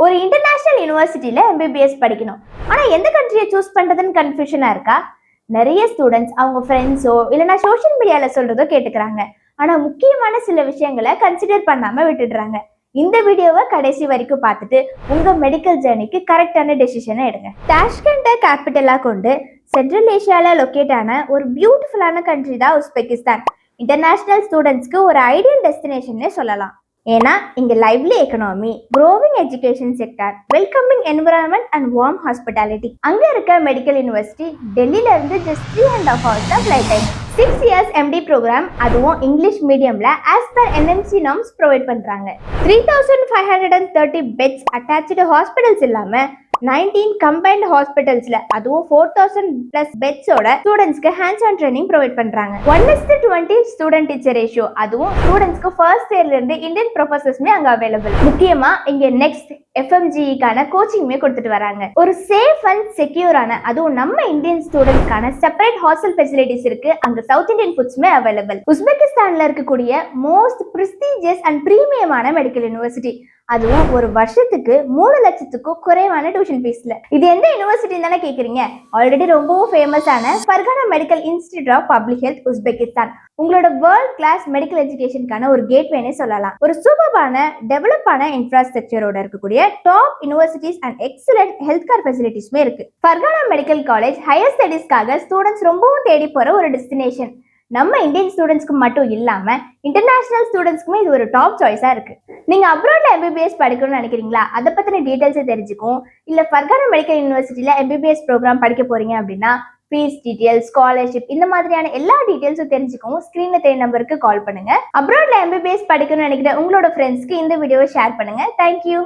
ஒரு இன்டர்நேஷனல் யூனிவர்சிட்டியில எம்பிபிஎஸ் படிக்கணும். ஆனா எந்த கண்ட்ரியை சூஸ் பண்றதுன்னு கன்ஃபியூஷனா இருக்கா? நிறைய ஸ்டூடெண்ட்ஸ் அவங்க ஃப்ரெண்ட்ஸோ இல்லைன்னா சோஷியல் மீடியால சொல்றதோ கேட்டுக்கிறாங்க. ஆனா முக்கியமான சில விஷயங்களை கன்சிடர் பண்ணாம விட்டுடுறாங்க. இந்த வீடியோவை கடைசி வரைக்கும் பார்த்துட்டு உங்க மெடிக்கல் ஜேர்னிக்கு கரெக்டான டெசிஷனை எடுங்க. டாஷ்கெண்டை கேபிட்டலா கொண்டு சென்ட்ரல் ஏஷியால லொக்கேட் ஆன ஒரு பியூட்டிஃபுல்லான கண்ட்ரி தான் உஸ்பெகிஸ்தான். இன்டர்நேஷனல் ஸ்டூடெண்ட்ஸ்க்கு ஒரு ஐடியல் டெஸ்டினேஷன்னே சொல்லலாம். ஏன்னா இங்க lively economy, growing education sector, welcoming environment and warm hospitality. அங்க இருக்க மெடிக்கல் யூனிவர்சிட்டி டெல்லியில இருந்து ஜஸ்ட் 3.5 hours தான் flight time. 6 years MD programme, அதுவும் இங்கிலீஷ் மீடியம்ல as per NMC norms provide பண்றாங்க. 3530 பெட்ஸ் அட்டாச்சு ஹாஸ்பிட்டல்ஸ் இல்லாம 19 கம்பைன்ட் ஹாஸ்பிட்டல்ஸ்ல, அதுவும் 4000+ பெட்ஸோட ஸ்டூடெண்ட்ஸ்க்கு ஹேண்ட்ஸ் ஆன் ட்ரைனிங் ப்ரொவைட் பண்றாங்க. 1:20 ஸ்டூடெண்ட் டீச்சர் ரேஷியோ, அதுவும் ஸ்டூடெண்ட்ஸ்க்கு ஃபர்ஸ்ட் இயர்ல இருந்து இந்தியன் ப்ரொஃபசர்ஸ்மே அங்க அவைலபிள். முக்கியமா இங்க நெக்ஸ்ட் FMGEக்கான கோச்சிங்மே கொடுத்துட்டு வராங்க. ஒரு சேஃப் அண்ட் செக்யூரான, அதுவும் நம்ம இந்தியன் ஸ்டூடெண்ட்ஸ்க்கான செப்பரேட் ஹாஸ்டல் ஃபெசிலிட்டிஸ் இருக்கு. அங்க சவுத் இந்தியன் ஃபுட்ஸ்மே அவைலபிள். உஸ்பெகிஸ்தான்ல இருக்கக்கூடிய மோஸ்ட் பிரெஸ்டீஜியஸ் அண்ட் பிரீமியமான மெடிக்கல் யூனிவர்சிட்டி, அதுவும் ஒரு வருஷத்துக்கு 3 லட்சத்துக்கும் குறைவான டியூஷன் ஃபீஸ்ல. இது எந்த யூனிவர்சிட்டி தானே கேக்குறீங்க? ஆல்ரெடி ரொம்பவும் ஃபேமஸான Fergana medical institute of public health Uzbekistan. உங்களோட வேர்ல்ட் கிளாஸ் மெடிக்கல் எஜுகேஷனுக்கான ஒரு கேட்வேனே சொல்லலாம். ஒரு சூப்பரான டெவலப்பான இன்ஃப்ராஸ்ட்ரக்சரோட இருக்கக்கூடிய top universities and excellent health care ஃபெசிலிட்டிஸ்மே இருக்கு. ஃபர்கானா மெடிக்கல் காலேஜ் ஹையர் ஸ்டடீஸ்க்காக ஸ்டூடெண்ட்ஸ் ரொம்பவும் தேடி போற ஒரு டெஸ்டினேஷன். நம்ம இந்தியன் ஸ்டூடெண்ட்ஸ்க்கு மட்டும் இல்லாம இன்டர்நேஷனல் ஸ்டூடெண்ட்ஸ்க்குமே இது ஒரு டாப் சாய்ஸா இருக்கு. நீங்க அப்ராட்ல MBBS படிக்கணும்னு நினைக்கிறீங்களா? அதை பத்தின டீடைல்ஸை தெரிஞ்சுக்கும். இல்ல ஃபர்கானா மெடிக்கல் யூனிவர்சிட்டியில MBBS ப்ரோக்ராம் படிக்க போறீங்க அப்படின்னா ஃபீஸ் டீடைல்ஸ், ஸ்காலர்ஷிப், இந்த மாதிரியான எல்லா டீடைல்ஸும் தெரிஞ்சுக்கவும் ஸ்கிரீன்ல தெரிய நம்பருக்கு கால் பண்ணுங்க. அப்ராட்ல MBBS படிக்கணும்னு நினைக்கிற உங்களோட ஃப்ரெண்ட்ஸ்க்கு இந்த வீடியோவை ஷேர் பண்ணுங்க. தேங்க்யூ.